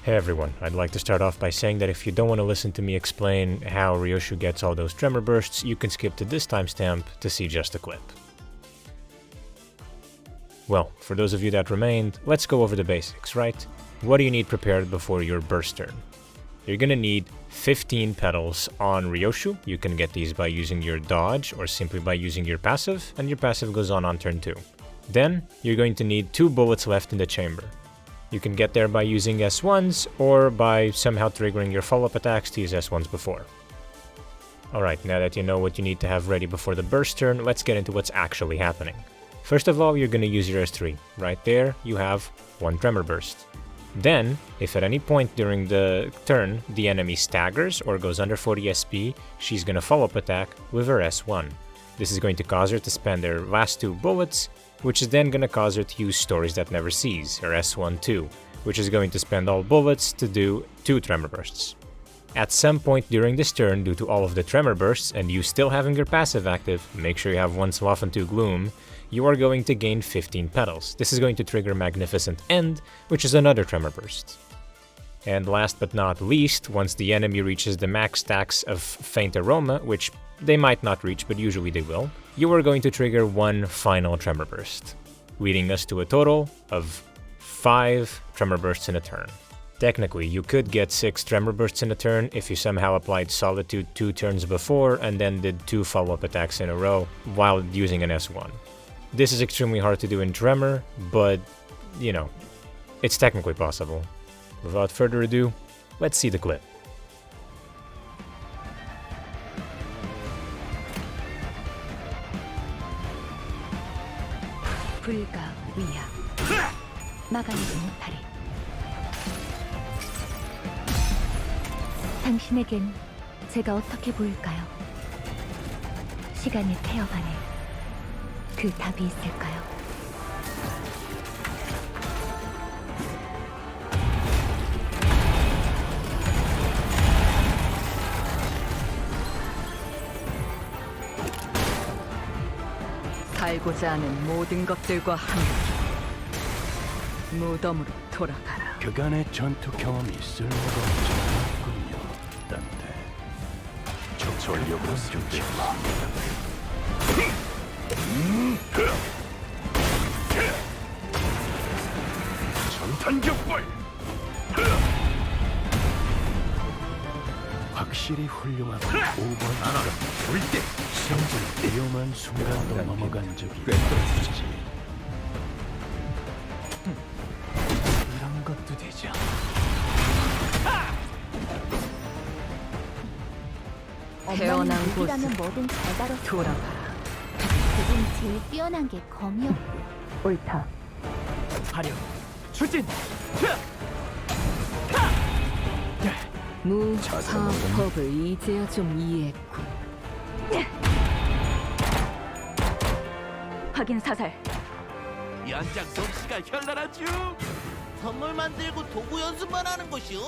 Hey everyone, I'd like to start off by saying that if you don't want to listen to me explain how Ryōshū gets all those tremor bursts, you can skip to this timestamp to see just a clip. Well, for those of you that remained, let's go over the basics, right? What do you need prepared before your burst turn? You're gonna need 15 petals on Ryōshū. You can get these by using your dodge or simply by using your passive, and your passive goes on turn 2. Then, you're going to need 2 bullets left in the chamber. You can get there by using S1s or by somehow triggering your follow-up attacks to use S1s before. Alright, now that you know what you need to have ready before the burst turn, let's get into what's actually happening. First of all, you're gonna use your S3. Right there, you have 1 tremor burst. Then, if at any point during the turn the enemy staggers or goes under 40 SP, she's gonna follow-up attack with her S1. This is going to cause her to spend her last 2 bullets, which is then gonna cause her to use Stories That Never Cease, her S1-2, which is going to spend all bullets to do 2 tremor bursts. At some point during this turn, due to all of the tremor bursts and you still having your passive active, make sure you have 1 Sloth and 2 Gloom, you are going to gain 15 petals. This is going to trigger Magnificent End, which is another tremor burst. And last but not least, once the enemy reaches the max stacks of Faint Aroma, which they might not reach, but usually they will, you are going to trigger 1 final tremor burst, leading us to a total of 5 tremor bursts in a turn. Technically, you could get 6 tremor bursts in a turn if you somehow applied Solitude 2 turns before and then did 2 follow-up attacks in a row while using an S1. This is extremely hard to do in Tremor, but, you know, it's technically possible. Without further ado, let's see the clip. 불가위야 막아내지 못하리. 당신에겐 제가 어떻게 보일까요? 시간의 태엽 안에 그 답이 있을까요? 살고자 하는 모든 것들과 함께 무덤으로 돌아가라. 그간의 전투 경험이 쓸모가 없지 않군요, 딴테. 전력으로 준비해라. 전탄격발! 확실히 훌륭하고 오버하라. 절대 생존 위험한 순간도 넘어간 적이 있지. 이런 것도 되죠. 태어난 이라면 곳으로 뭐든 잘 다뤘어. 돌아가라. 그중 제일 뛰어난 게 검이었고. 옳다. 화력, 추진! 무사법을 이제야 좀 이해했군. 확인 사살. 연장 솜씨가 현란하죠. 선물 만들고 도구 연습만 하는 것이요?